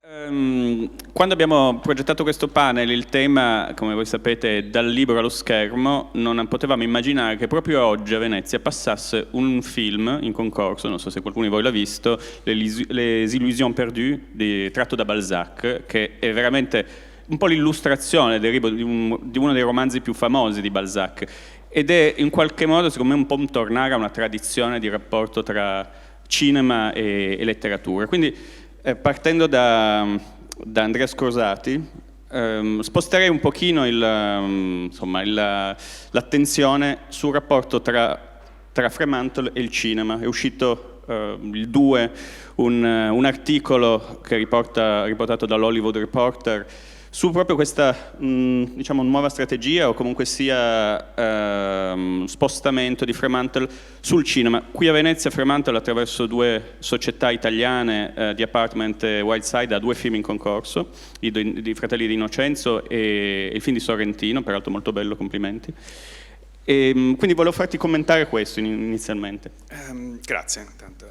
Quando abbiamo progettato questo panel, il tema, come voi sapete, è dal libro allo schermo. Non potevamo immaginare che proprio oggi a Venezia passasse un film in concorso, non so se qualcuno di voi l'ha visto, Les Illusions Perdues, tratto da Balzac, che è veramente un po' l'illustrazione di uno dei romanzi più famosi di Balzac, ed è in qualche modo, secondo me, un po' un tornare a una tradizione di rapporto tra cinema e letteratura. Quindi, partendo da Andrea Scrosati, sposterei un pochino l'attenzione sul rapporto tra Fremantle e il cinema. È uscito il 2 un articolo che riportato dall'Hollywood Reporter su proprio questa diciamo, nuova strategia o comunque sia spostamento di Fremantle sul cinema. Qui a Venezia Fremantle, attraverso due società italiane di Apartment e Wildside, ha due film in concorso, i Fratelli di Innocenzo e il film di Sorrentino, peraltro molto bello, complimenti. E, quindi volevo farti commentare questo inizialmente. Grazie intanto.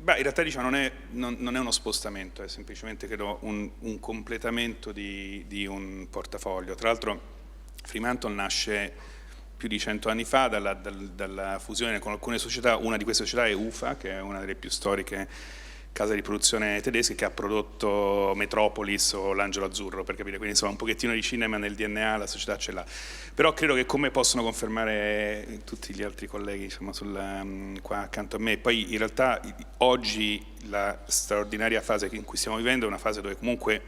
In realtà diciamo, non è uno spostamento, è semplicemente credo un completamento di un portafoglio. Tra l'altro Fremantle nasce più di 100 anni fa dalla fusione con alcune società. Una di queste società è UFA, che è una delle più storiche case di produzione tedesche, che ha prodotto Metropolis o L'Angelo Azzurro, per capire, quindi insomma un pochettino di cinema nel DNA la società ce l'ha. Però credo che, come possono confermare tutti gli altri colleghi insomma, qua accanto a me, poi in realtà oggi la straordinaria fase in cui stiamo vivendo è una fase dove comunque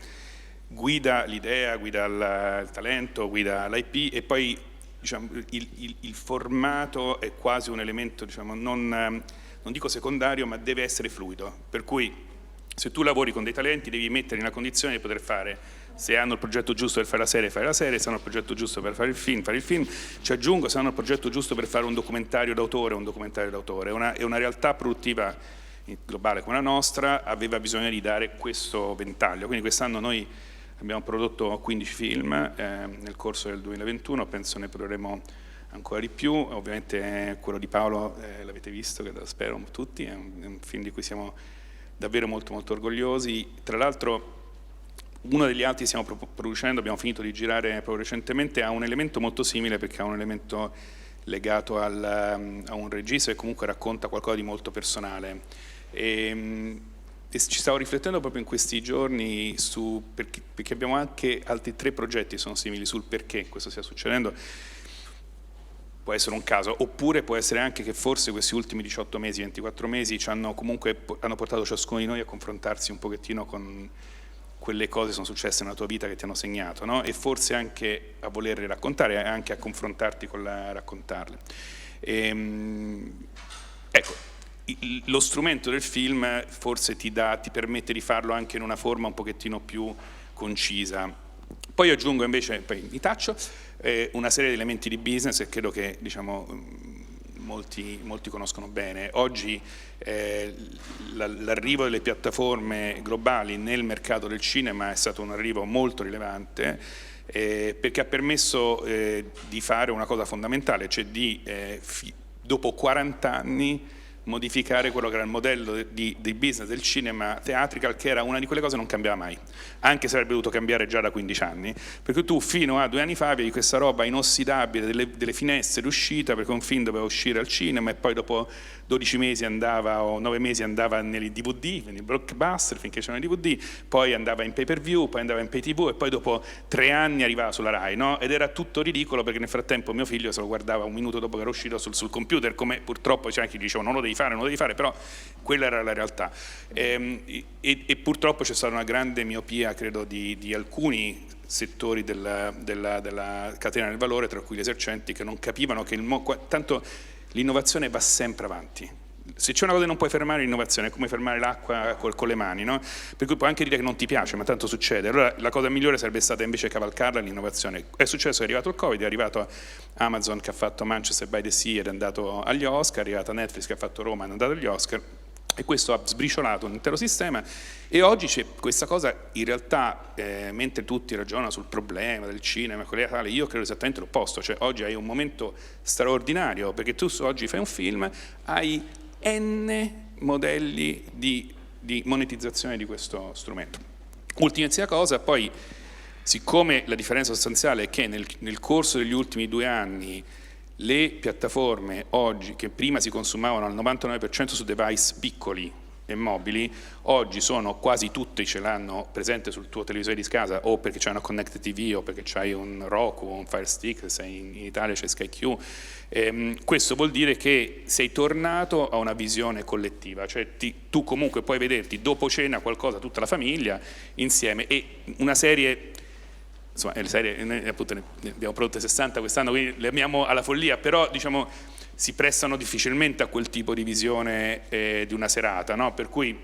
guida l'idea, guida il talento, guida l'IP, e poi diciamo, il formato è quasi un elemento, diciamo, non dico secondario, ma deve essere fluido, per cui se tu lavori con dei talenti devi metterli nella condizione di poter fare, se hanno il progetto giusto per fare la serie, fare la serie, se hanno il progetto giusto per fare il film, ci aggiungo, se hanno il progetto giusto per fare un documentario d'autore, è una realtà produttiva globale come la nostra, aveva bisogno di dare questo ventaglio, quindi quest'anno noi abbiamo prodotto 15 film nel corso del 2021, penso ne produrremo ancora di più. Ovviamente quello di Paolo l'avete visto, che spero tutti, è un film di cui siamo davvero molto molto orgogliosi. Tra l'altro uno degli altri stiamo producendo, abbiamo finito di girare proprio recentemente, ha un elemento molto simile, perché ha un elemento legato a un regista che comunque racconta qualcosa di molto personale. E ci stavo riflettendo proprio in questi giorni perché abbiamo anche altri 3 progetti che sono simili sul perché questo stia succedendo. Può essere un caso, oppure può essere anche che forse questi ultimi 18 mesi, 24 mesi hanno portato ciascuno di noi a confrontarsi un pochettino con quelle cose che sono successe nella tua vita, che ti hanno segnato, no? E forse anche a volerle raccontare, e anche a confrontarti con raccontarle. Ecco, lo strumento del film forse ti permette di farlo anche in una forma un pochettino più concisa. Poi aggiungo invece, poi mi taccio, una serie di elementi di business che credo che diciamo, molti conoscono bene. Oggi l'arrivo delle piattaforme globali nel mercato del cinema è stato un arrivo molto rilevante, perché ha permesso di fare una cosa fondamentale, cioè di dopo 40 anni modificare quello che era il modello di business del cinema theatrical, che era una di quelle cose che non cambiava mai, anche se avrebbe dovuto cambiare già da 15 anni, perché tu fino a 2 anni fa avevi questa roba inossidabile delle finestre d'uscita, perché un film doveva uscire al cinema e poi dopo 12 mesi andava o 9 mesi andava nei DVD, quindi blockbuster finché c'erano i DVD, poi andava in pay per view, poi andava in pay TV e poi dopo 3 anni arrivava sulla Rai, no? Ed era tutto ridicolo, perché nel frattempo mio figlio se lo guardava un minuto dopo che era uscito sul computer, come purtroppo c'è anche chi diceva non lo devi fare, però quella era la realtà. E purtroppo c'è stata una grande miopia, credo, di alcuni settori della catena del valore, tra cui gli esercenti, che non capivano che tanto l'innovazione va sempre avanti. Se c'è una cosa che non puoi fermare, l'innovazione è come fermare l'acqua con le mani, no? Per cui puoi anche dire che non ti piace, ma tanto succede. Allora la cosa migliore sarebbe stata invece cavalcarla, l'innovazione. È successo, è arrivato il Covid, è arrivato Amazon che ha fatto Manchester by the Sea ed è andato agli Oscar, è arrivata Netflix che ha fatto Roma ed è andato agli Oscar, e questo ha sbriciolato un intero sistema. E oggi c'è questa cosa, in realtà, mentre tutti ragionano sul problema del cinema, io credo esattamente l'opposto, cioè oggi hai un momento straordinario, perché tu oggi fai un film, hai N modelli di monetizzazione di questo strumento. Ultimissima cosa, poi, siccome la differenza sostanziale è che nel corso degli ultimi 2 anni le piattaforme oggi, che prima si consumavano al 99% su device piccoli e mobili, oggi sono quasi tutte, ce l'hanno presente sul tuo televisore di casa, o perché c'è una Connect TV o perché c'hai un Roku o un Fire Stick, se sei in Italia c'è Sky Q. Questo vuol dire che sei tornato a una visione collettiva, cioè tu comunque puoi vederti dopo cena qualcosa, tutta la famiglia insieme, e una serie, insomma le serie, noi appunto ne abbiamo prodotte 60 quest'anno, quindi le amiamo alla follia, però diciamo si prestano difficilmente a quel tipo di visione di una serata, no? Per cui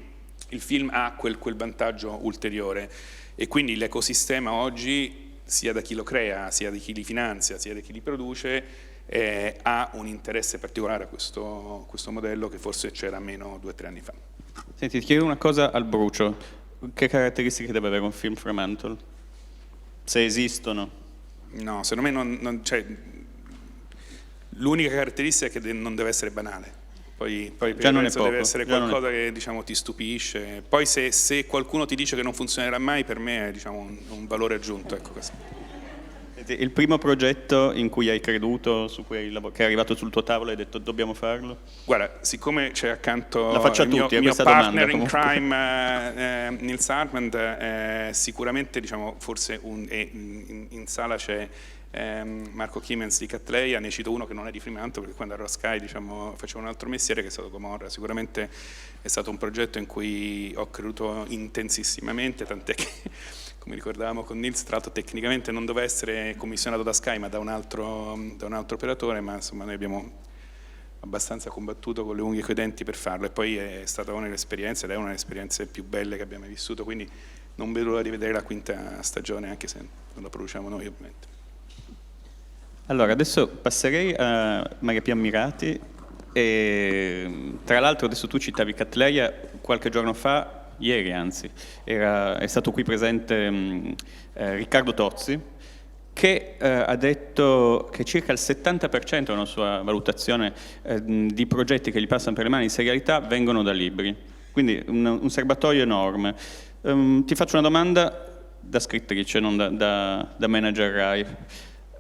il film ha quel vantaggio ulteriore, e quindi l'ecosistema oggi, sia da chi lo crea, sia da chi li finanzia, sia da chi li produce, ha un interesse particolare a questo modello che forse c'era meno 2 o 3 anni fa. Senti, ti chiedo una cosa al brucio: che caratteristiche deve avere un film Fremantle? Se esistono? No, secondo me cioè, l'unica caratteristica è che non deve essere banale. Poi già non è poco, deve essere qualcosa che diciamo ti stupisce. Poi se qualcuno ti dice che non funzionerà mai, per me è diciamo un valore aggiunto, ecco questo. Il primo progetto in cui hai creduto, che è arrivato sul tuo tavolo e hai detto dobbiamo farlo? Guarda, siccome c'è accanto il mio partner in crime, Nils Armand, sicuramente diciamo forse in sala c'è Marco Kimmens di Catleya, ne cito uno che non è di Fremantle, perché quando ero a Sky diciamo, facevo un altro mestiere, che è stato Gomorra. Sicuramente è stato un progetto in cui ho creduto intensissimamente, tant'è che, come ricordavamo con Nils, tra l'altro tecnicamente non doveva essere commissionato da Sky ma da un altro operatore, ma insomma noi abbiamo abbastanza combattuto con le unghie e coi denti per farlo, e poi è stata una delle esperienze, ed è una delle esperienze più belle che abbiamo mai vissuto, quindi non vedo l'ora di vedere la 5ª stagione, anche se non la produciamo noi ovviamente. Allora, adesso passerei a Maria Pia Ammirati, e tra l'altro adesso tu citavi Catleya, qualche giorno fa, ieri anzi, è stato qui presente Riccardo Tozzi, che ha detto che circa il 70% della sua valutazione di progetti che gli passano per le mani in serialità vengono da libri, quindi un serbatoio enorme. Ti faccio una domanda da scrittrice, non da manager Rai.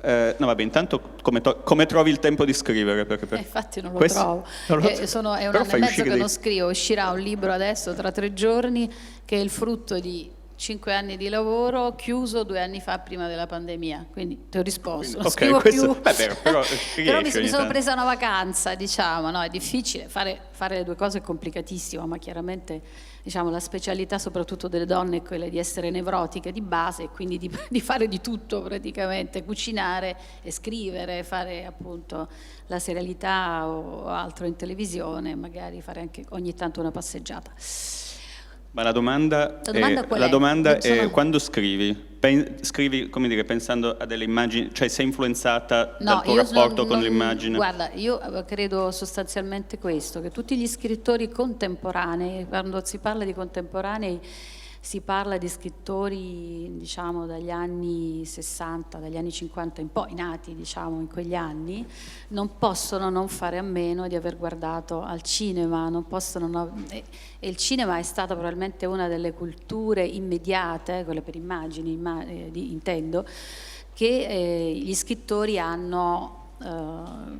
No, vabbè, intanto come trovi il tempo di scrivere? Infatti non lo trovo. È un anno e mezzo che non scrivo. Uscirà un libro adesso tra 3 giorni, che è il frutto di 5 anni di lavoro, chiuso 2 anni fa prima della pandemia, quindi ti ho risposto, non scrivo più. Però mi sono presa una vacanza, diciamo, no? È difficile, fare le 2 cose è complicatissimo, ma chiaramente diciamo la specialità soprattutto delle donne è quella di essere nevrotiche di base, e quindi di fare di tutto praticamente, cucinare e scrivere, fare appunto la serialità o altro in televisione, magari fare anche ogni tanto una passeggiata. Ma la domanda è quando scrivi? Scrivi, come dire, pensando a delle immagini, cioè sei influenzata dal tuo rapporto con l'immagine? Guarda, io credo sostanzialmente questo, che tutti gli scrittori contemporanei, quando si parla di contemporanei, si parla di scrittori, diciamo, dagli anni 60, dagli anni 50 in poi, nati, diciamo, in quegli anni, non possono non fare a meno di aver guardato al cinema, e il cinema è stata probabilmente una delle culture immediate, quelle per immagini, intendo, che gli scrittori hanno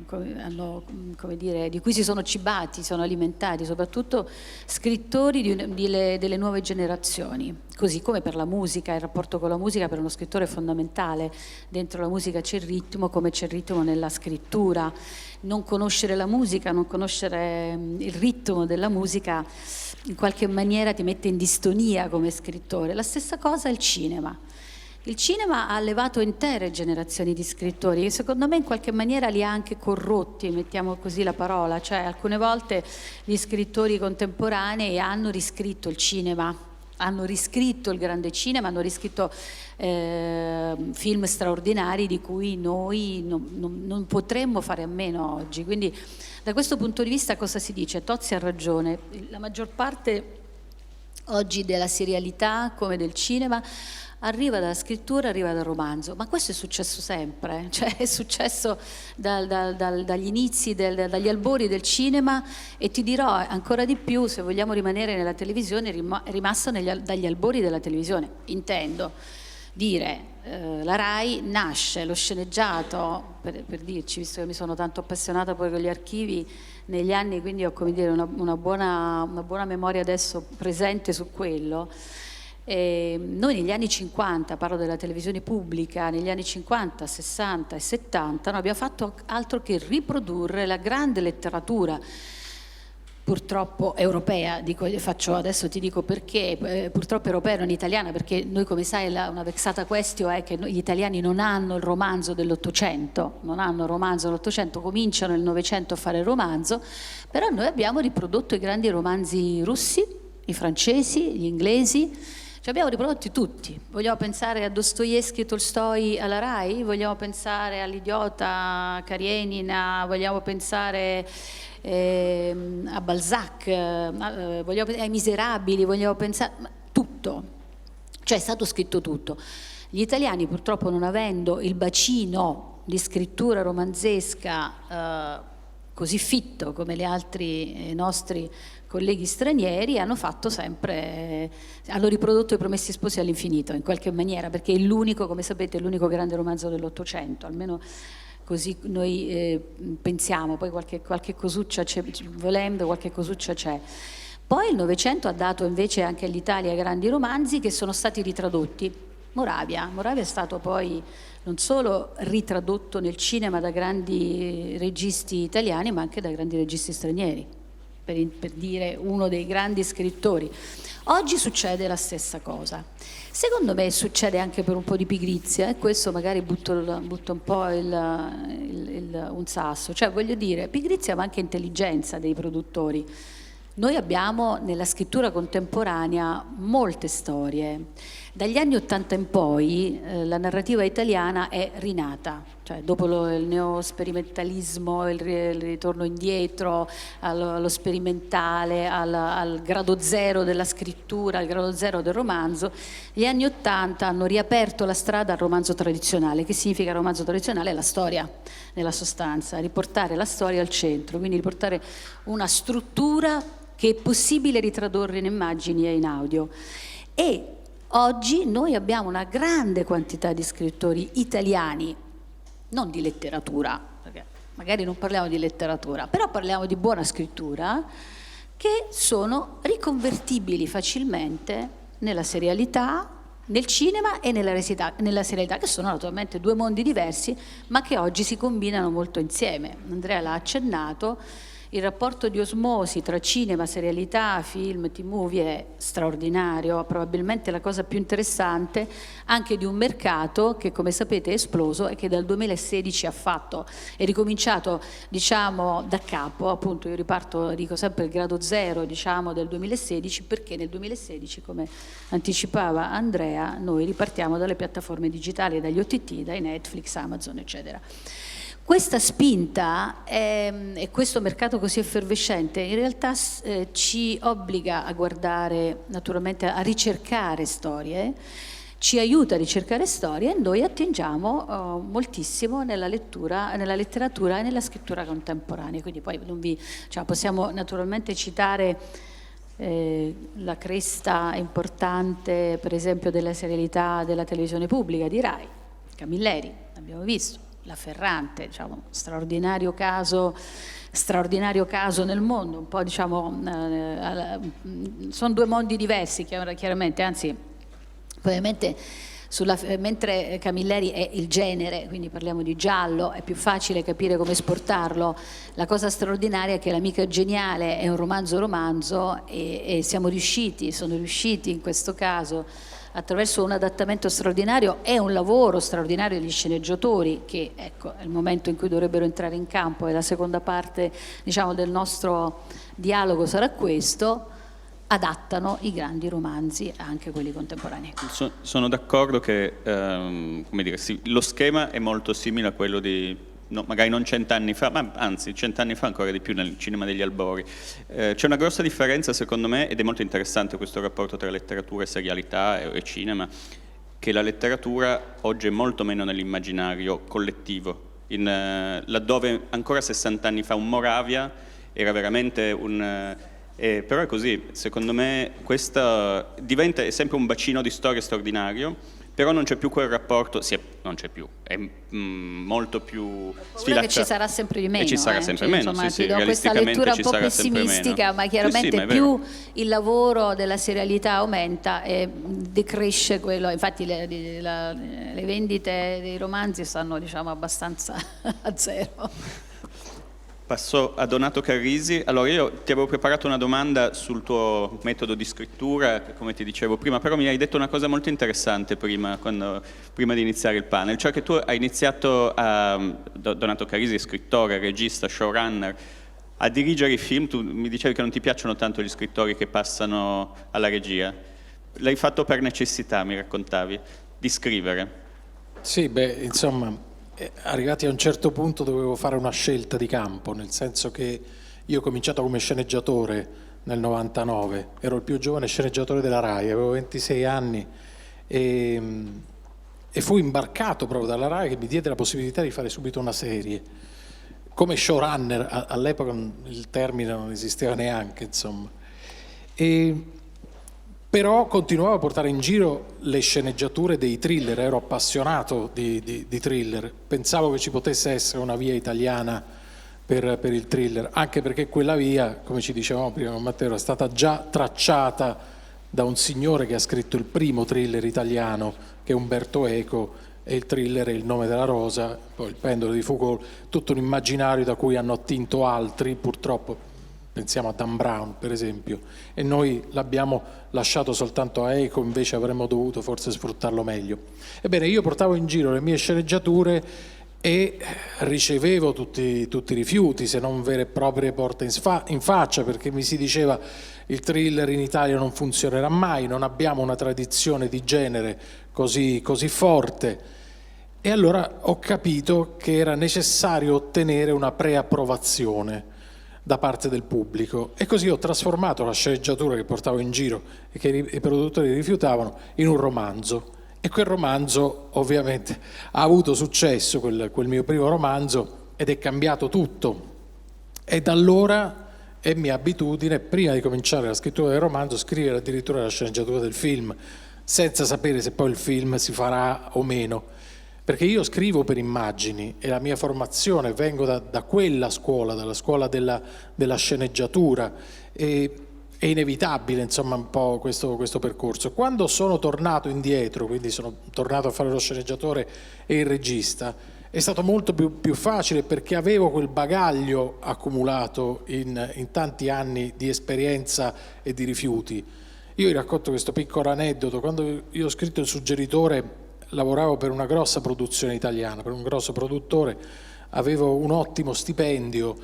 come dire, di cui si sono cibati, sono alimentati, soprattutto scrittori delle nuove generazioni, così come per la musica. Il rapporto con la musica per uno scrittore è fondamentale. Dentro la musica c'è il ritmo, come c'è il ritmo nella scrittura. Non conoscere la musica, non conoscere il ritmo della musica in qualche maniera ti mette in distonia come scrittore. La stessa cosa è il cinema. Il cinema ha allevato intere generazioni di scrittori che secondo me in qualche maniera li ha anche corrotti, mettiamo così la parola, cioè alcune volte gli scrittori contemporanei hanno riscritto il cinema, hanno riscritto il grande cinema, hanno riscritto film straordinari di cui noi non potremmo fare a meno oggi. Quindi da questo punto di vista cosa si dice? Tozzi ha ragione, la maggior parte oggi della serialità come del cinema arriva dalla scrittura, arriva dal romanzo, ma questo è successo sempre, cioè è successo dagli inizi, dagli albori del cinema, e ti dirò ancora di più, se vogliamo rimanere nella televisione, è rimasto dagli albori della televisione, intendo dire, la RAI nasce, lo sceneggiato, per dirci, visto che mi sono tanto appassionata poi con gli archivi negli anni, quindi ho, come dire, una buona memoria adesso presente su quello. Noi negli anni 50, parlo della televisione pubblica, negli anni 50, 60 e 70 non abbiamo fatto altro che riprodurre la grande letteratura, purtroppo europea, adesso ti dico perché, purtroppo europea, non italiana, perché noi, come sai, una vexata questione è che gli italiani non hanno il romanzo dell'Ottocento, cominciano nel Novecento a fare il romanzo, però noi abbiamo riprodotto i grandi romanzi russi, i francesi, gli inglesi, ci abbiamo riprodotti tutti. Vogliamo pensare a Dostoevskij e Tolstoi alla RAI? Vogliamo pensare all'Idiota Karenina? Vogliamo pensare a Balzac? Ai Miserabili? Vogliamo pensare... tutto. Cioè è stato scritto tutto. Gli italiani, purtroppo, non avendo il bacino di scrittura romanzesca così fitto come gli altri nostri colleghi stranieri, hanno riprodotto I Promessi Sposi all'infinito in qualche maniera, perché è l'unico, come sapete, è l'unico grande romanzo dell'Ottocento, almeno così noi pensiamo, poi qualche cosuccia c'è, volendo, qualche cosuccia c'è. Poi il Novecento ha dato invece anche all'Italia grandi romanzi che sono stati ritradotti. Moravia è stato poi non solo ritradotto nel cinema da grandi registi italiani, ma anche da grandi registi stranieri, per dire uno dei grandi scrittori. Oggi succede la stessa cosa. Secondo me succede anche per un po' di pigrizia, e questo magari butto un po' un sasso, cioè voglio dire pigrizia ma anche intelligenza dei produttori. Noi abbiamo nella scrittura contemporanea molte storie. Dagli anni '80 in poi la narrativa italiana è rinata, cioè dopo il neosperimentalismo, il ritorno indietro allo sperimentale, al grado zero della scrittura, al grado zero del romanzo, gli anni '80 hanno riaperto la strada al romanzo tradizionale. Che significa romanzo tradizionale? La storia, nella sostanza, riportare la storia al centro, quindi riportare una struttura che è possibile ritradurre in immagini e in audio. E oggi noi abbiamo una grande quantità di scrittori italiani, non di letteratura, perché magari non parliamo di letteratura, però parliamo di buona scrittura, che sono riconvertibili facilmente nella serialità, nel cinema e nella serialità, che sono naturalmente due mondi diversi, ma che oggi si combinano molto insieme. Andrea l'ha accennato. Il rapporto di osmosi tra cinema, serialità, film, TV è straordinario, probabilmente la cosa più interessante anche di un mercato che, come sapete, è esploso e che dal 2016 è ricominciato, diciamo, da capo. Appunto, io dico sempre il grado zero, diciamo, del 2016, perché nel 2016, come anticipava Andrea, noi ripartiamo dalle piattaforme digitali, dagli OTT, dai Netflix, Amazon, eccetera. Questa spinta e questo mercato così effervescente in realtà ci obbliga a guardare, naturalmente a ricercare storie, ci aiuta a ricercare storie, e noi attingiamo moltissimo nella letteratura e nella scrittura contemporanea. Quindi poi possiamo naturalmente citare la cresta importante, per esempio, della serialità della televisione pubblica di RAI, Camilleri, l'abbiamo visto. La Ferrante, diciamo, straordinario caso nel mondo, un po', diciamo, sono due mondi diversi chiaramente, anzi ovviamente mentre Camilleri è il genere, quindi parliamo di giallo, è più facile capire come esportarlo. La cosa straordinaria è che L'amica geniale è un romanzo e sono riusciti in questo caso, attraverso un adattamento straordinario e un lavoro straordinario degli sceneggiatori, che ecco è il momento in cui dovrebbero entrare in campo, e la seconda parte, diciamo, del nostro dialogo sarà questo: adattano i grandi romanzi, anche quelli contemporanei. Sono d'accordo che come dire, sì, lo schema è molto simile a quello di magari non 100 anni fa, ma anzi 100 anni fa ancora di più nel cinema degli albori. C'è una grossa differenza secondo me, ed è molto interessante questo rapporto tra letteratura e serialità e cinema. che la letteratura oggi è molto meno nell'immaginario collettivo. Laddove ancora 60 anni fa un Moravia era veramente però è così, secondo me questa è sempre un bacino di storia straordinario, però non c'è più quel rapporto, non c'è più, è molto più sfilacciato. Che ci sarà sempre di meno. E ci sarà sempre meno, insomma, sì, ti do questa lettura un po' pessimistica, ma chiaramente ma più il lavoro della serialità aumenta e decresce quello, infatti le vendite dei romanzi stanno, diciamo, abbastanza a zero. Passo a Donato Carrisi. Allora, io ti avevo preparato una domanda sul tuo metodo di scrittura, come ti dicevo prima, però mi hai detto una cosa molto interessante prima di iniziare il panel, cioè che tu hai iniziato Donato Carrisi è scrittore, regista, showrunner, a dirigere i film. Tu mi dicevi che non ti piacciono tanto gli scrittori che passano alla regia. L'hai fatto per necessità, mi raccontavi, di scrivere. Sì, insomma, arrivati a un certo punto dovevo fare una scelta di campo, nel senso che io ho cominciato come sceneggiatore nel 99, ero il più giovane sceneggiatore della RAI, avevo 26 anni e fui imbarcato proprio dalla RAI, che mi diede la possibilità di fare subito una serie. Come showrunner, all'epoca il termine non esisteva neanche, insomma. Però continuavo a portare in giro le sceneggiature dei thriller, ero appassionato di thriller, pensavo che ci potesse essere una via italiana per il thriller, anche perché quella via, come ci dicevamo prima con Matteo, è stata già tracciata da un signore che ha scritto il primo thriller italiano, che è Umberto Eco, e il thriller è Il nome della rosa, poi Il pendolo di Foucault, tutto un immaginario da cui hanno attinto altri, purtroppo. Pensiamo a Dan Brown, per esempio, e noi l'abbiamo lasciato soltanto a Eco, invece avremmo dovuto forse sfruttarlo meglio. Ebbene, io portavo in giro le mie sceneggiature e ricevevo tutti i rifiuti, se non vere e proprie porte in faccia, perché mi si diceva il thriller in Italia non funzionerà mai, non abbiamo una tradizione di genere così forte. E allora ho capito che era necessario ottenere una preapprovazione da parte del pubblico, e così ho trasformato la sceneggiatura che portavo in giro e che i produttori rifiutavano in un romanzo, e quel romanzo ovviamente ha avuto successo, quel mio primo romanzo, ed è cambiato tutto. E da allora è mia abitudine, prima di cominciare la scrittura del romanzo, scrivere addirittura la sceneggiatura del film, senza sapere se poi il film si farà o meno. Perché io scrivo per immagini e la mia formazione, vengo da quella scuola, dalla scuola della sceneggiatura, e è inevitabile, insomma, un po' questo percorso. Quando sono tornato indietro, quindi sono tornato a fare lo sceneggiatore e il regista, è stato molto più facile, perché avevo quel bagaglio accumulato in tanti anni di esperienza e di rifiuti. Io vi racconto questo piccolo aneddoto. Quando io ho scritto Il suggeritore, lavoravo per una grossa produzione italiana, per un grosso produttore, avevo un ottimo stipendio,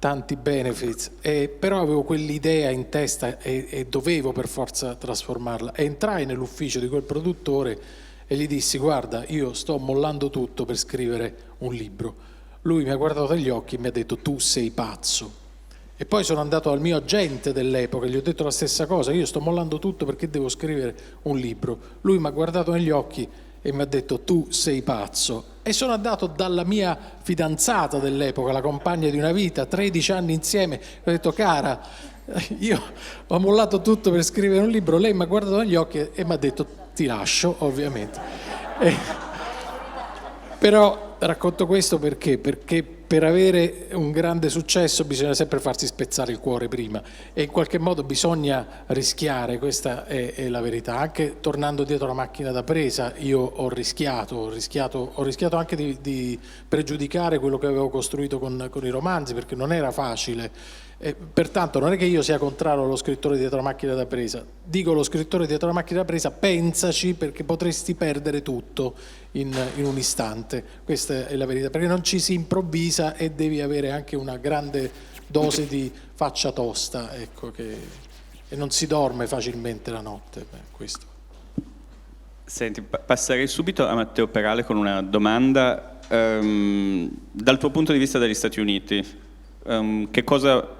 tanti benefits, però avevo quell'idea in testa e dovevo per forza trasformarla. E entrai nell'ufficio di quel produttore e gli dissi: guarda, io sto mollando tutto per scrivere un libro. Lui mi ha guardato negli occhi e mi ha detto: tu sei pazzo. E poi sono andato al mio agente dell'epoca e gli ho detto la stessa cosa: io sto mollando tutto perché devo scrivere un libro. Lui mi ha guardato negli occhi e mi ha detto: tu sei pazzo. E sono andato dalla mia fidanzata dell'epoca, la compagna di una vita, 13 anni insieme, ho detto: cara, io ho mollato tutto per scrivere un libro. Lei mi ha guardato negli occhi e mi ha detto: ti lascio, ovviamente. Però racconto questo perché per avere un grande successo bisogna sempre farsi spezzare il cuore prima, e in qualche modo bisogna rischiare, questa è la verità. Anche tornando dietro la macchina da presa, io ho rischiato anche di pregiudicare quello che avevo costruito con i romanzi, perché non era facile. Pertanto non è che io sia contrario allo scrittore dietro la macchina da presa, dico: lo scrittore dietro la macchina da presa, pensaci, perché potresti perdere tutto in un istante. Questa è la verità, perché non ci si improvvisa e devi avere anche una grande dose di faccia tosta, ecco, e non si dorme facilmente la notte. Questo. Senti, passerei subito a Matteo Perale con una domanda. Dal tuo punto di vista degli Stati Uniti, che cosa,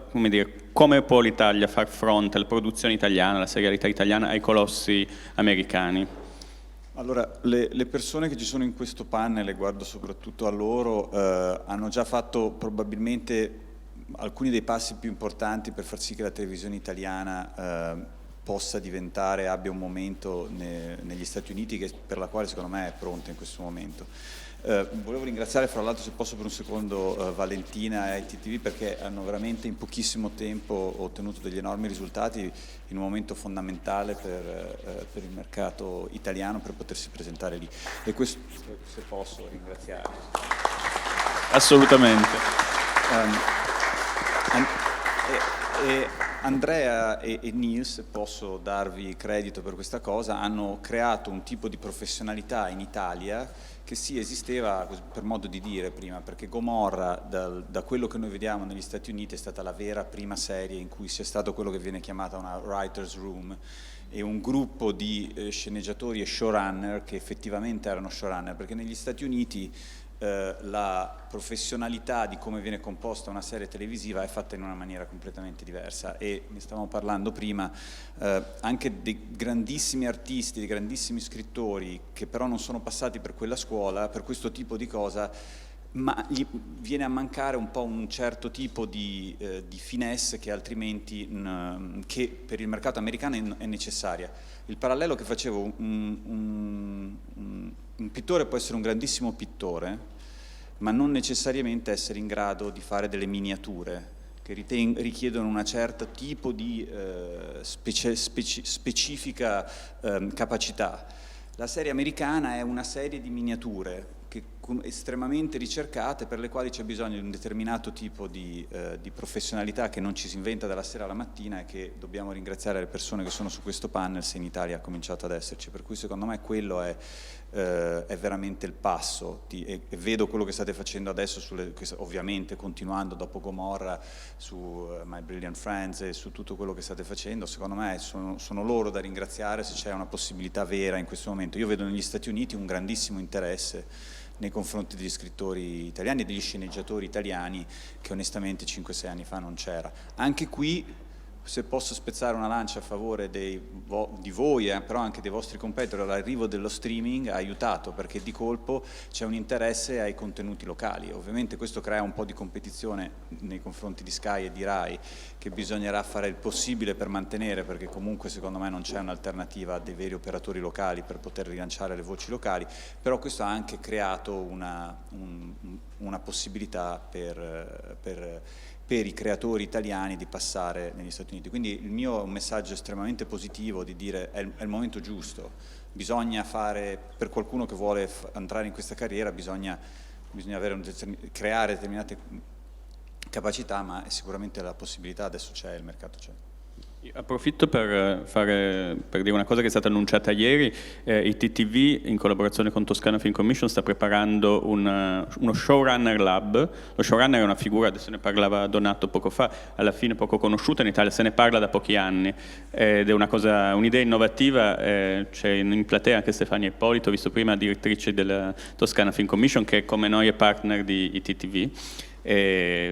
come può l'Italia far fronte alla produzione italiana, alla serialità italiana, ai colossi americani? Allora, le persone che ci sono in questo panel, e guardo soprattutto a loro, hanno già fatto probabilmente alcuni dei passi più importanti per far sì che la televisione italiana possa abbia un momento negli Stati Uniti per la quale secondo me è pronta in questo momento. Volevo ringraziare fra l'altro, se posso per un secondo, Valentina e ITTV, perché hanno veramente in pochissimo tempo ottenuto degli enormi risultati in un momento fondamentale per il mercato italiano, per potersi presentare lì. E questo, se posso ringraziarli. Assolutamente. Andrea e Nils, posso darvi credito per questa cosa, hanno creato un tipo di professionalità in Italia che sì, esisteva per modo di dire prima, perché Gomorra, da quello che noi vediamo negli Stati Uniti, è stata la vera prima serie in cui sia stato quello che viene chiamata una writer's room, e un gruppo di sceneggiatori e showrunner che effettivamente erano showrunner, perché negli Stati Uniti la professionalità di come viene composta una serie televisiva è fatta in una maniera completamente diversa, e ne stavamo parlando prima, anche dei grandissimi artisti, dei grandissimi scrittori che però non sono passati per quella scuola, per questo tipo di cosa, ma gli viene a mancare un po' un certo tipo di finesse che altrimenti che per il mercato americano è necessaria. Il parallelo che facevo, un pittore può essere un grandissimo pittore, ma non necessariamente essere in grado di fare delle miniature che richiedono un certo tipo di specifica capacità. La serie americana è una serie di miniature estremamente ricercate, per le quali c'è bisogno di un determinato tipo di professionalità che non ci si inventa dalla sera alla mattina, e che dobbiamo ringraziare le persone che sono su questo panel se in Italia ha cominciato ad esserci. Per cui secondo me quello è veramente il passo, e vedo quello che state facendo adesso, ovviamente continuando dopo Gomorra su My Brilliant Friends e su tutto quello che state facendo. Secondo me sono loro da ringraziare se c'è una possibilità vera in questo momento. Io vedo negli Stati Uniti un grandissimo interesse nei confronti degli scrittori italiani e degli sceneggiatori italiani, che onestamente 5-6 anni fa non c'era. Anche qui, se posso spezzare una lancia a favore di voi, però anche dei vostri competitor, l'arrivo dello streaming ha aiutato, perché di colpo c'è un interesse ai contenuti locali. Ovviamente questo crea un po' di competizione nei confronti di Sky e di Rai, che bisognerà fare il possibile per mantenere, perché comunque secondo me non c'è un'alternativa a dei veri operatori locali per poter rilanciare le voci locali, però questo ha anche creato una possibilità per i creatori italiani di passare negli Stati Uniti. Quindi il mio è un messaggio estremamente positivo di dire è il momento giusto, bisogna fare, per qualcuno che vuole entrare in questa carriera, bisogna creare determinate capacità, ma è sicuramente la possibilità, adesso c'è, il mercato c'è. Approfitto per dire una cosa che è stata annunciata ieri. ITTV, in collaborazione con Toscana Film Commission, sta preparando uno showrunner lab. Lo showrunner è una figura, adesso ne parlava Donato poco fa, alla fine poco conosciuta in Italia, se ne parla da pochi anni, ed è un'idea innovativa. C'è in platea anche Stefania Ippolito, visto prima, direttrice della Toscana Film Commission, che come noi è partner di ITTV,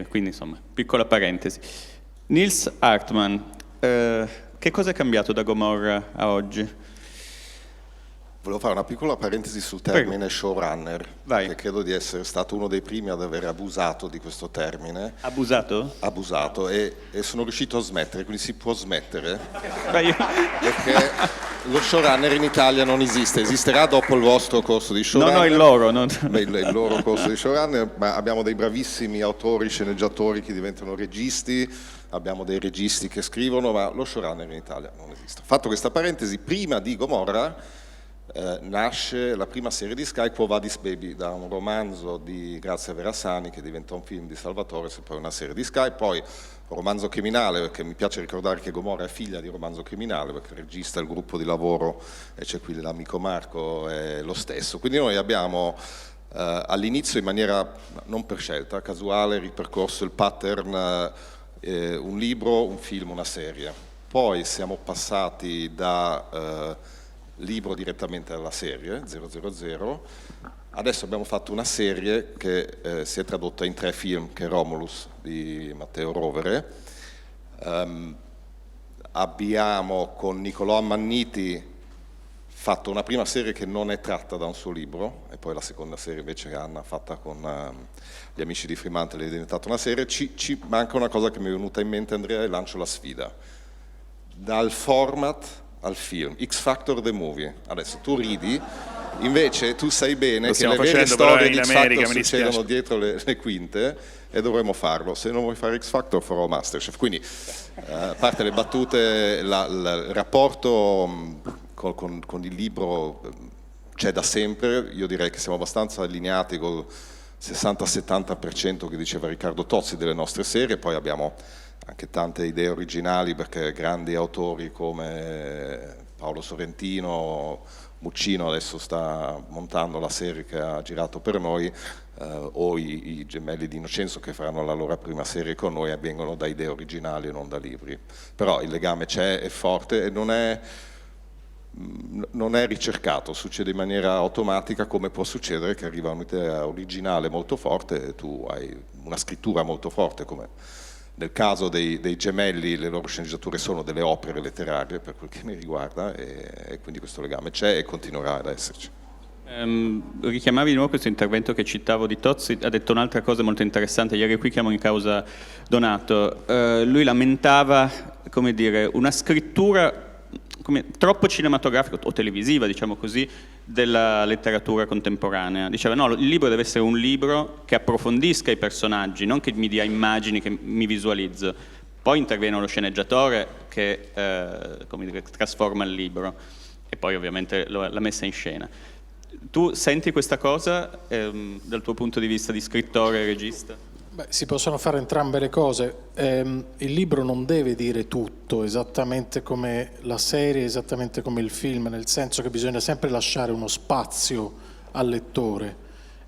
quindi insomma, piccola parentesi. Nils Hartmann, che cosa è cambiato da Gomorra a oggi? Volevo fare una piccola parentesi sul termine showrunner, Vai. che credo di essere stato uno dei primi ad aver abusato di questo termine. Abusato? Abusato, e sono riuscito a smettere, quindi si può smettere, Vai. perché lo showrunner in Italia non esiste, esisterà dopo il vostro corso di showrunner. No, il loro. Beh, il loro corso di showrunner, ma abbiamo dei bravissimi autori, sceneggiatori che diventano registi, abbiamo dei registi che scrivono, ma lo showrunner in Italia non esiste. Fatto questa parentesi, prima di Gomorra nasce la prima serie di Sky, Quo Vadis Baby, da un romanzo di Grazia Verassani che diventa un film di Salvatore, e poi una serie di Sky, poi un romanzo criminale, perché mi piace ricordare che Gomorra è figlia di Romanzo Criminale, perché il regista, il gruppo di lavoro, e c'è qui l'amico Marco, è lo stesso. Quindi noi abbiamo all'inizio, in maniera non per scelta, casuale, ripercorso il pattern un libro, un film, una serie. Poi siamo passati da libro direttamente alla serie 000. Adesso abbiamo fatto una serie che si è tradotta in 3 film, che è Romulus di Matteo Rovere. Abbiamo con Nicolò Ammanniti fatto una prima serie che non è tratta da un suo libro, e poi la seconda serie invece che Anna ha fatta con gli amici di Fremantle è diventata una serie. Ci manca una cosa che mi è venuta in mente, Andrea, e lancio la sfida. Dal format al film, X Factor the Movie. Adesso tu ridi, invece tu sai bene che le vere storie di X Factor succedono dietro le quinte, e dovremmo farlo. Se non vuoi fare X Factor farò Masterchef. Quindi, a parte le battute, il rapporto con il libro c'è da sempre. Io direi che siamo abbastanza allineati col 60-70% che diceva Riccardo Tozzi delle nostre serie. Poi abbiamo anche tante idee originali, perché grandi autori come Paolo Sorrentino, Muccino adesso sta montando la serie che ha girato per noi, o i gemelli di Innocenzo che faranno la loro prima serie con noi, avvengono da idee originali e non da libri. Però il legame c'è, è forte, e non è ricercato, succede in maniera automatica, come può succedere che arriva un'idea originale molto forte e tu hai una scrittura molto forte, come nel caso dei gemelli. Le loro sceneggiature sono delle opere letterarie per quel che mi riguarda, e quindi questo legame c'è e continuerà ad esserci. Richiamavi di nuovo questo intervento che citavo di Tozzi, ha detto un'altra cosa molto interessante. Ieri qui chiamo in causa Donato. Lui lamentava, come dire, una scrittura troppo cinematografica o televisiva, diciamo così, della letteratura contemporanea. Diceva no, il libro deve essere un libro che approfondisca i personaggi, non che mi dia immagini che mi visualizzo. Poi interviene lo sceneggiatore che come dire, trasforma il libro, e poi ovviamente la messa in scena. Tu senti questa cosa dal tuo punto di vista di scrittore e regista? Beh, si possono fare entrambe le cose. Il libro non deve dire tutto, esattamente come la serie, esattamente come il film, nel senso che bisogna sempre lasciare uno spazio al lettore,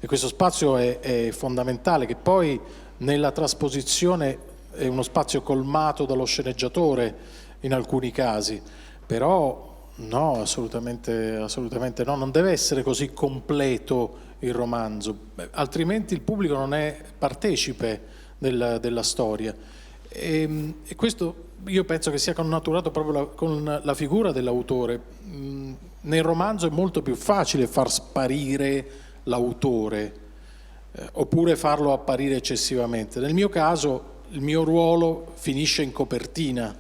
e questo spazio è fondamentale, che poi nella trasposizione è uno spazio colmato dallo sceneggiatore in alcuni casi, però no, assolutamente no, non deve essere così completo il romanzo, altrimenti il pubblico non è partecipe della storia, e questo io penso che sia connaturato proprio con la figura dell'autore. Nel romanzo è molto più facile far sparire l'autore, oppure farlo apparire eccessivamente. Nel mio caso il mio ruolo finisce in copertina,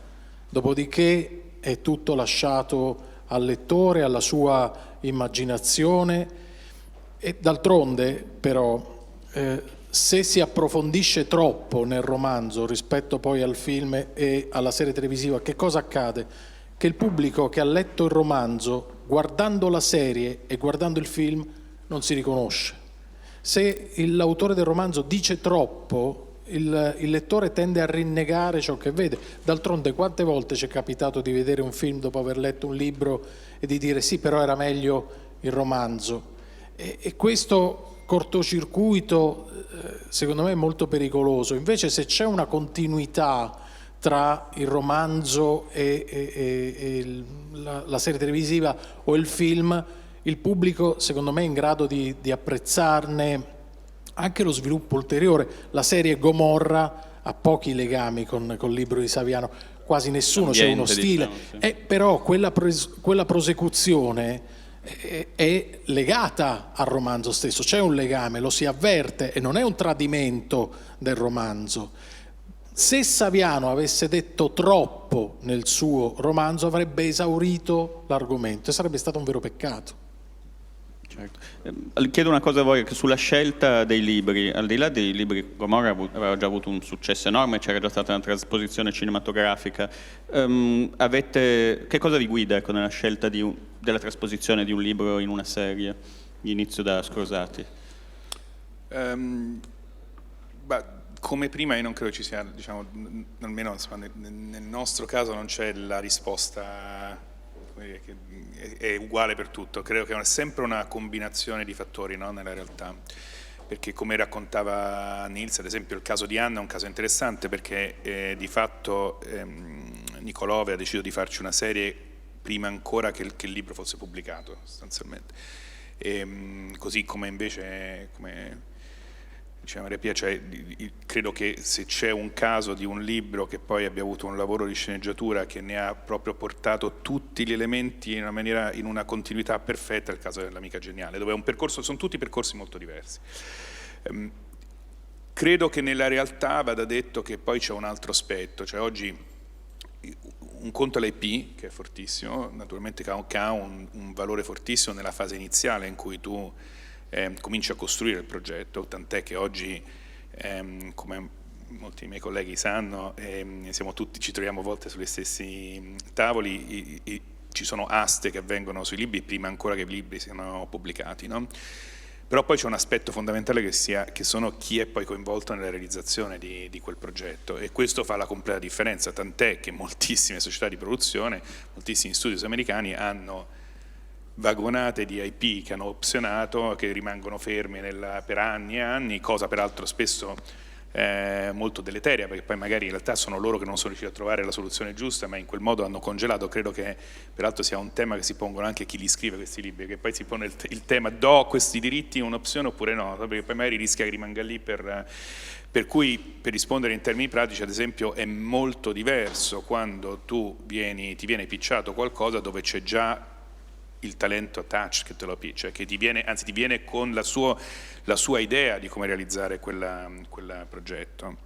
dopodiché è tutto lasciato al lettore, alla sua immaginazione. E d'altronde però se si approfondisce troppo nel romanzo rispetto poi al film e alla serie televisiva, che cosa accade? Che il pubblico che ha letto il romanzo, guardando la serie e guardando il film, non si riconosce. Se l'autore del romanzo dice troppo, il lettore tende a rinnegare ciò che vede. D'altronde quante volte ci è capitato di vedere un film dopo aver letto un libro e di dire sì, però era meglio il romanzo. E questo cortocircuito secondo me è molto pericoloso. Invece, se c'è una continuità tra il romanzo e la serie televisiva o il film, il pubblico secondo me è in grado di apprezzarne anche lo sviluppo ulteriore. La serie Gomorra ha pochi legami con il libro di Saviano, quasi nessuno, c'è uno stile, diciamo, sì. Però quella prosecuzione è legata al romanzo stesso, c'è un legame, lo si avverte, e non è un tradimento del romanzo. Se Saviano avesse detto troppo nel suo romanzo avrebbe esaurito l'argomento, e sarebbe stato un vero peccato. Certo. Chiedo una cosa a voi, che sulla scelta dei libri, al di là dei libri, Gomorra aveva già avuto un successo enorme, c'era già stata una trasposizione cinematografica, che cosa vi guida nella scelta della trasposizione di un libro in una serie? Inizio da Scrosati. Come prima io non credo ci sia, diciamo, almeno nel nostro caso non c'è la risposta che è uguale per tutto. Credo che è sempre una combinazione di fattori, no, nella realtà, perché come raccontava Nils, ad esempio il caso di Anna è un caso interessante, perché di fatto Nicolò aveva deciso di farci una serie prima ancora che il libro fosse pubblicato, sostanzialmente, così come invece diceva Maria Pia, cioè, credo che se c'è un caso di un libro che poi abbia avuto un lavoro di sceneggiatura che ne ha proprio portato tutti gli elementi in una continuità perfetta, è il caso dell'Amica Geniale, dove è un percorso, sono tutti percorsi molto diversi. Credo che nella realtà vada detto che poi c'è un altro aspetto, cioè oggi un conto è l'IP, che è fortissimo, naturalmente che ha un valore fortissimo nella fase iniziale in cui tu cominci a costruire il progetto, tant'è che oggi, come molti dei miei colleghi sanno, ci troviamo a volte sugli stessi tavoli, ci sono aste che avvengono sui libri prima ancora che i libri siano pubblicati, no? Però poi c'è un aspetto fondamentale che sono chi è poi coinvolto nella realizzazione di quel progetto, e questo fa la completa differenza, tant'è che moltissime società di produzione, moltissimi studios americani hanno vagonate di IP che hanno opzionato, che rimangono fermi per anni e anni, cosa peraltro spesso molto deleteria, perché poi magari in realtà sono loro che non sono riusciti a trovare la soluzione giusta, ma in quel modo hanno congelato. Credo che peraltro sia un tema che si pongono anche chi li scrive questi libri, che poi si pone il tema: do questi diritti in un'opzione oppure no, perché poi magari rischia che rimanga lì. Per cui, per rispondere in termini pratici, ad esempio, è molto diverso quando ti viene pitchato qualcosa dove c'è già il talento attached che te lo pitcha, che ti viene con la sua idea di come realizzare quel progetto,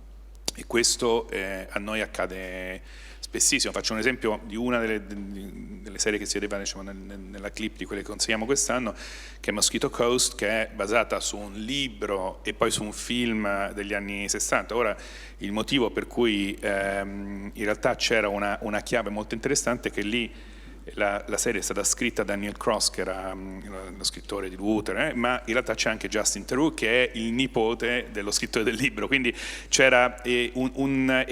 e questo a noi accade spessissimo. Faccio un esempio di una delle serie che si vedeva, diciamo, nella clip di quelle che consigliamo quest'anno, che è Mosquito Coast, che è basata su un libro e poi su un film degli anni 60. Ora, il motivo per cui in realtà c'era una chiave molto interessante è che lì la serie è stata scritta da Neil Cross, che era lo scrittore di Luther, ma in realtà c'è anche Justin Theroux, che è il nipote dello scrittore del libro, quindi c'era e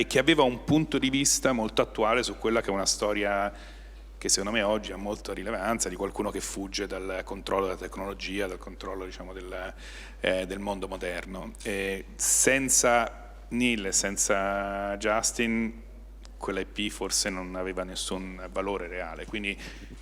che aveva un punto di vista molto attuale su quella che è una storia che secondo me oggi ha molta rilevanza, di qualcuno che fugge dal controllo della tecnologia, dal controllo, diciamo, del mondo moderno. Senza Neil e senza Justin quell'IP forse non aveva nessun valore reale, quindi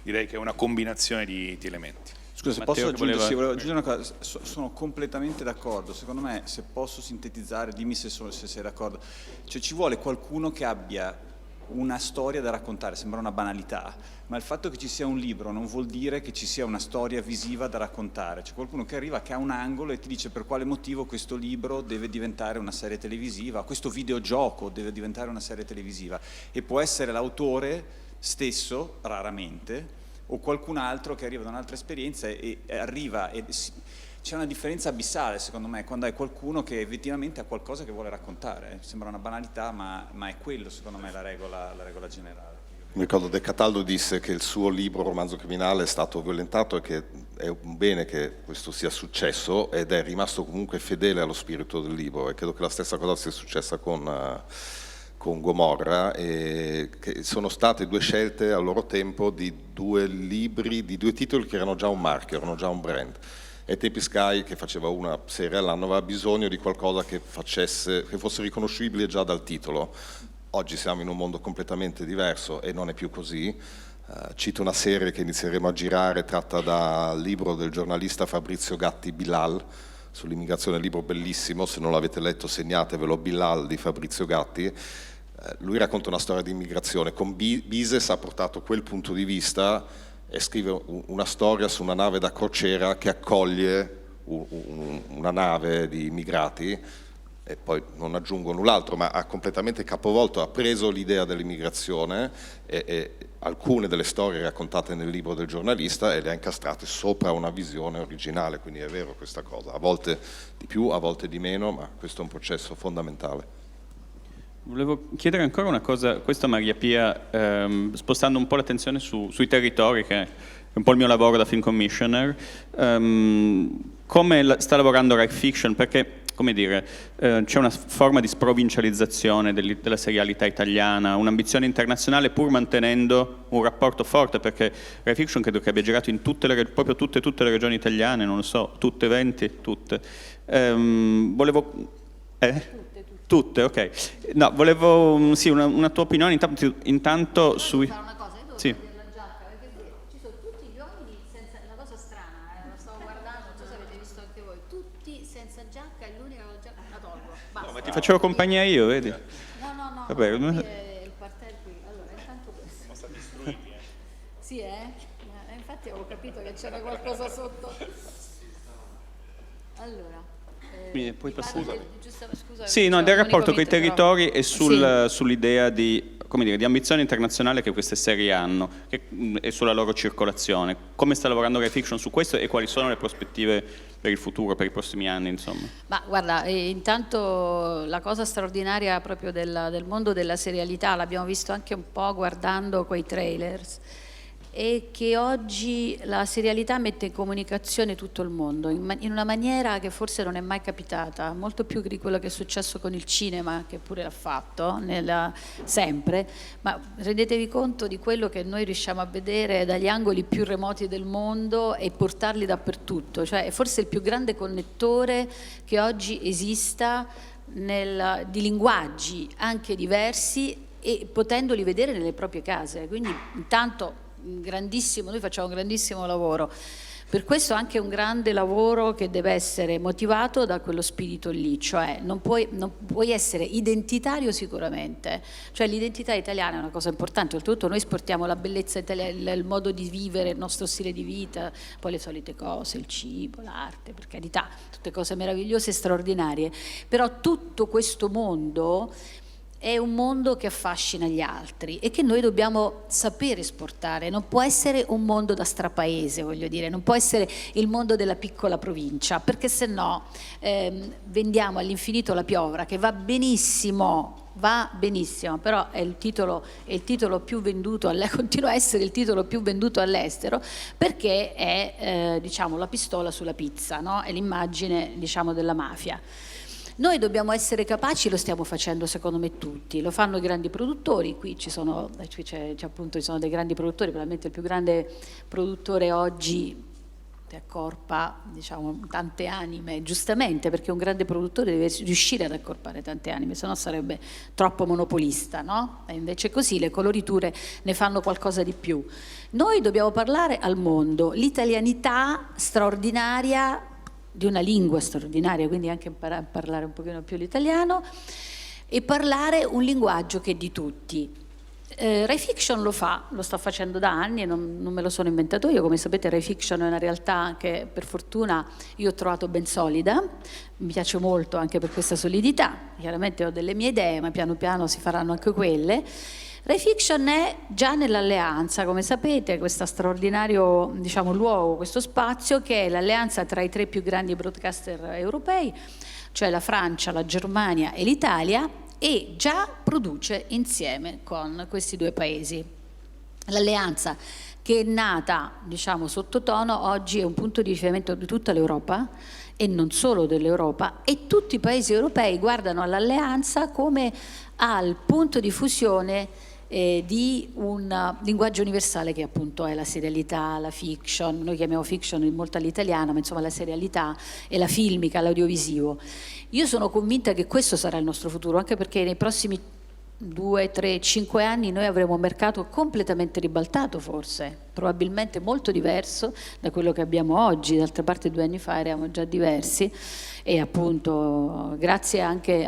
direi che è una combinazione di elementi. Scusa, se posso aggiungere, volevo aggiungere una cosa, sono completamente d'accordo. Secondo me, se posso sintetizzare, dimmi se sei d'accordo, cioè ci vuole qualcuno che abbia una storia da raccontare. Sembra una banalità, ma il fatto che ci sia un libro non vuol dire che ci sia una storia visiva da raccontare. C'è qualcuno che arriva, che ha un angolo e ti dice per quale motivo questo libro deve diventare una serie televisiva, questo videogioco deve diventare una serie televisiva, e può essere l'autore stesso, raramente, o qualcun altro che arriva da un'altra esperienza e arriva e c'è una differenza abissale, secondo me, quando hai qualcuno che effettivamente ha qualcosa che vuole raccontare. Sembra una banalità, ma è quello, secondo me, la regola generale. Mi ricordo De Cataldo disse che il suo libro Romanzo criminale è stato violentato e che è un bene che questo sia successo, ed è rimasto comunque fedele allo spirito del libro, e credo che la stessa cosa sia successa con Gomorra, e che sono state due scelte al loro tempo di due libri, di due titoli che erano già un marchio, erano già un brand. E Tempi Sky, che faceva una serie all'anno, aveva bisogno di qualcosa che fosse riconoscibile già dal titolo. Oggi siamo in un mondo completamente diverso e non è più così. Cito una serie che inizieremo a girare, tratta dal libro del giornalista Fabrizio Gatti, Bilal, sull'immigrazione, libro bellissimo, se non l'avete letto segnatevelo, Bilal di Fabrizio Gatti. Lui racconta una storia di immigrazione, con Mises ha portato quel punto di vista e scrive una storia su una nave da crociera che accoglie una nave di immigrati, e poi non aggiungo null'altro, ma ha completamente capovolto, ha preso l'idea dell'immigrazione e alcune delle storie raccontate nel libro del giornalista e le ha incastrate sopra una visione originale, quindi è vero questa cosa, a volte di più, a volte di meno, ma questo è un processo fondamentale. Volevo chiedere ancora una cosa, questo a Maria Pia, spostando un po' l'attenzione sui territori, che è un po' il mio lavoro da film commissioner, come sta lavorando Rai Fiction, perché, come dire, c'è una forma di sprovincializzazione della serialità italiana, un'ambizione internazionale pur mantenendo un rapporto forte, perché Rai Fiction credo che abbia girato in tutte le regioni italiane, non lo so, tutte 20, tutte. Tutte, ok. No, volevo sì, una tua opinione intanto sui... Fare una cosa, io devo sì. vedere la giacca, perché ci sono tutti gli uomini senza... Una cosa strana, lo stavo guardando, non so se avete visto anche voi, tutti senza giacca e l'unica con giacca... facevo compagnia io, vedi? No, Vabbè, qui è il parterre qui. Allora, intanto questo. Siamo stati istruiti, Sì, infatti avevo capito che c'era qualcosa sotto. Allora, Poi passare. scusa, Sì, no, del rapporto con i territori e Sì. sull'idea di, come dire, di ambizione internazionale che queste serie hanno e sulla loro circolazione. Come sta lavorando Rai Fiction su questo e quali sono le prospettive per il futuro, per i prossimi anni, insomma? Ma guarda, intanto la cosa straordinaria proprio del mondo della serialità, l'abbiamo visto anche un po' guardando quei trailers, è che oggi la serialità mette in comunicazione tutto il mondo in una maniera che forse non è mai capitata, molto più di quello che è successo con il cinema, che pure l'ha fatto sempre, ma rendetevi conto di quello che noi riusciamo a vedere dagli angoli più remoti del mondo e portarli dappertutto, cioè è forse il più grande connettore che oggi esista di linguaggi anche diversi e potendoli vedere nelle proprie case, quindi intanto noi facciamo un grandissimo lavoro, per questo anche un grande lavoro che deve essere motivato da quello spirito lì, cioè non puoi essere identitario sicuramente, cioè l'identità italiana è una cosa importante, oltretutto noi esportiamo la bellezza italiana, il modo di vivere, il nostro stile di vita, poi le solite cose, il cibo, l'arte, per carità, tutte cose meravigliose e straordinarie, però tutto questo mondo è un mondo che affascina gli altri e che noi dobbiamo sapere esportare, non può essere un mondo da strapaese, voglio dire, non può essere il mondo della piccola provincia, perché se no vendiamo all'infinito la piovra, che va benissimo, però è il titolo più venduto, continua a essere il titolo più venduto all'estero, perché è diciamo la pistola sulla pizza, no? È l'immagine, diciamo, della mafia. Noi dobbiamo essere capaci, lo stiamo facendo secondo me tutti, lo fanno i grandi produttori, qui ci sono dei grandi produttori, probabilmente il più grande produttore oggi che accorpa, diciamo, tante anime, giustamente, perché un grande produttore deve riuscire ad accorpare tante anime, se no sarebbe troppo monopolista, no? E invece così le coloriture ne fanno qualcosa di più. Noi dobbiamo parlare al mondo, l'italianità straordinaria di una lingua straordinaria, quindi anche imparare a parlare un pochino più l'italiano e parlare un linguaggio che è di tutti. Rai Fiction lo sta facendo da anni e non me lo sono inventato io, come sapete Rai Fiction è una realtà che per fortuna io ho trovato ben solida, mi piace molto anche per questa solidità, chiaramente ho delle mie idee ma piano piano si faranno anche quelle. Rai Fiction è già nell'alleanza, come sapete, questo straordinario, diciamo, luogo, questo spazio che è l'alleanza tra i 3 più grandi broadcaster europei, cioè la Francia, la Germania e l'Italia, e già produce insieme con questi 2 paesi. L'alleanza che è nata, diciamo, sottotono, oggi è un punto di riferimento di tutta l'Europa e non solo dell'Europa, e tutti i paesi europei guardano all'alleanza come al punto di fusione di un linguaggio universale che appunto è la serialità, la fiction, noi chiamiamo fiction molto all'italiana, ma insomma la serialità e la filmica, l'audiovisivo. Io sono convinta che questo sarà il nostro futuro, anche perché nei prossimi 2, 3, 5 anni noi avremo un mercato completamente ribaltato, forse, probabilmente molto diverso da quello che abbiamo oggi. D'altra parte 2 anni fa eravamo già diversi e appunto grazie anche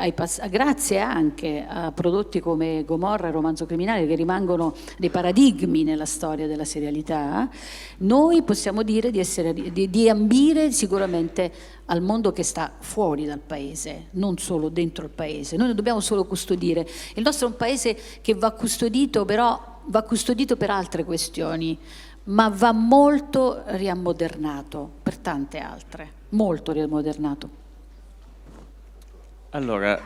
a prodotti come Gomorra e Romanzo Criminale, che rimangono dei paradigmi nella storia della serialità, noi possiamo dire di ambire sicuramente al mondo che sta fuori dal paese, non solo dentro il paese. Noi non dobbiamo solo custodire. Il nostro è un paese che va custodito, però va custodito per altre questioni, ma va molto riammodernato per tante altre, molto riammodernato. Allora,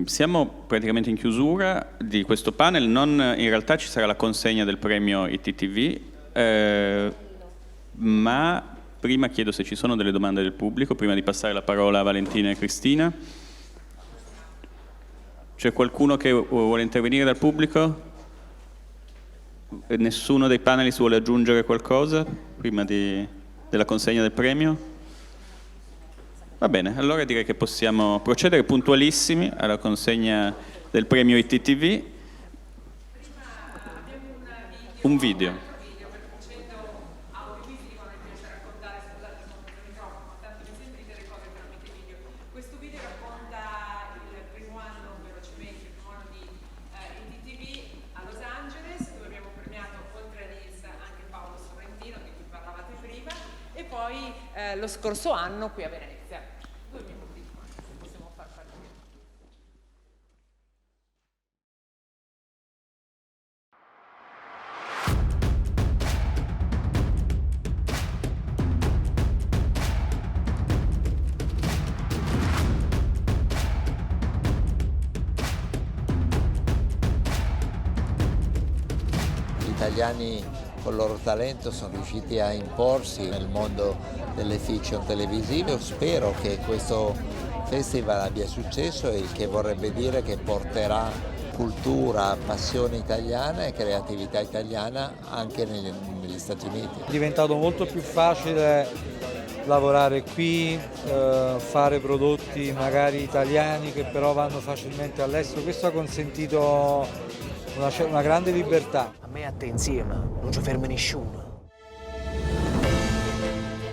siamo praticamente in chiusura di questo panel, in realtà ci sarà la consegna del premio ITTV, ma prima chiedo se ci sono delle domande del pubblico, prima di passare la parola a Valentina e Cristina. C'è qualcuno che vuole intervenire dal pubblico? Nessuno dei panelist vuole aggiungere qualcosa prima della consegna del premio? Va bene, allora direi che possiamo procedere puntualissimi alla consegna del premio ITTV. Un video. Questo video racconta lo scorso anno qui a Venezia. 2 minuti, possiamo far partire. Gli italiani con il loro talento sono riusciti a imporsi nel mondo delle fiction televisive. Io spero che questo festival abbia successo, il che vorrebbe dire che porterà cultura, passione italiana e creatività italiana anche negli Stati Uniti. È diventato molto più facile lavorare qui, fare prodotti magari italiani che però vanno facilmente all'estero. Questo ha consentito una grande libertà. A me a te insieme non ci ferma nessuno.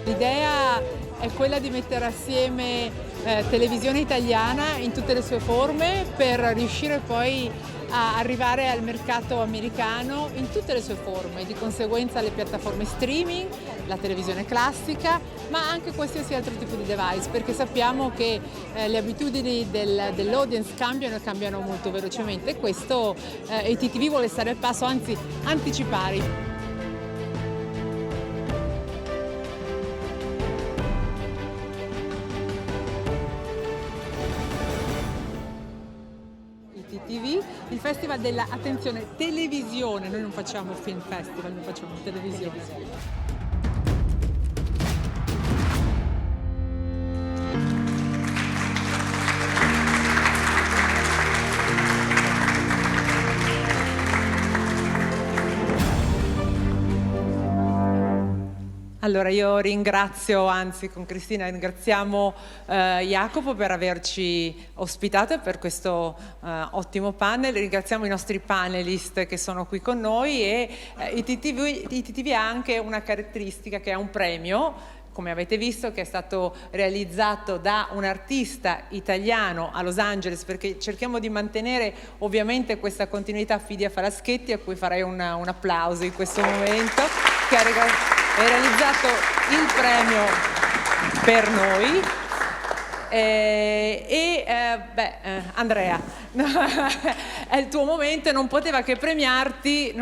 L'idea è quella di mettere assieme televisione italiana in tutte le sue forme per riuscire poi a arrivare al mercato americano in tutte le sue forme, di conseguenza le piattaforme streaming, la televisione classica, ma anche qualsiasi altro tipo di device, perché sappiamo che le abitudini dell'audience cambiano e cambiano molto velocemente, e questo ITTV vuole stare al passo, anzi anticipare. ITTV, il festival della, attenzione, televisione, noi non facciamo film festival, noi facciamo televisione. Allora io ringrazio, anzi con Cristina ringraziamo Jacopo per averci ospitato e per questo ottimo panel, ringraziamo i nostri panelist che sono qui con noi, e ITTV ha anche una caratteristica, che è un premio, come avete visto, che è stato realizzato da un artista italiano a Los Angeles, perché cerchiamo di mantenere ovviamente questa continuità. Fidia Faraschetti, a cui farei un applauso in questo momento, che ha realizzato il premio per noi. Andrea, è il tuo momento, non poteva che premiarti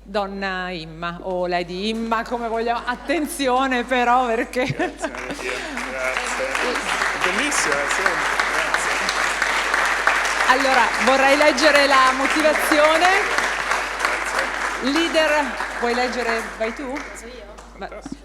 Donna Imma o Lady Imma, come vogliamo. Attenzione però, perché grazie. Bellissima, sì. Grazie. Allora vorrei leggere la motivazione. Grazie. Leader, vuoi leggere? Vai tu?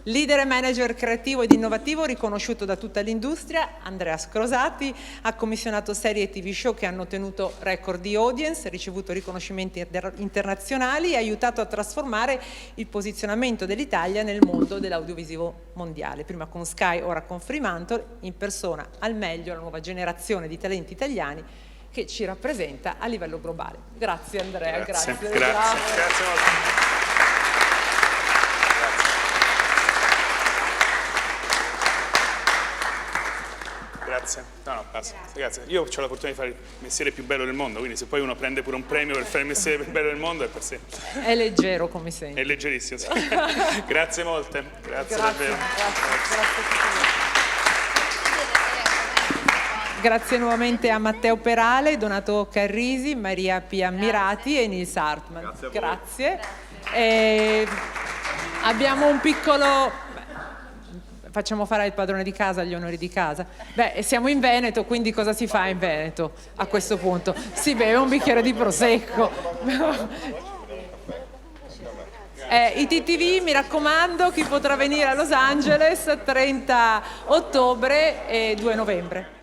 Leader e manager creativo ed innovativo riconosciuto da tutta l'industria, Andrea Scrosati, ha commissionato serie e TV show che hanno ottenuto record di audience, ricevuto riconoscimenti internazionali e aiutato a trasformare il posizionamento dell'Italia nel mondo dell'audiovisivo mondiale, prima con Sky, ora con Fremantle, in persona al meglio la nuova generazione di talenti italiani che ci rappresenta a livello globale. Grazie Andrea, grazie molto. Grazie. No, basta. Grazie. Io ho l'opportunità di fare il mestiere più bello del mondo, quindi se poi uno prende pure un premio per fare il mestiere più bello del mondo è per sé. È leggero come sempre. È leggerissimo, sì. Grazie molte. Grazie davvero. Grazie nuovamente a Matteo Perale, Donato Carrisi, Maria Pia Mirati e Nils Hartmann. Grazie. Abbiamo un piccolo... Facciamo fare al padrone di casa gli onori di casa. Beh, siamo in Veneto, quindi cosa si fa in Veneto a questo punto? Si beve un bicchiere di prosecco. ITTV, mi raccomando, chi potrà venire a Los Angeles 30 ottobre e 2 novembre.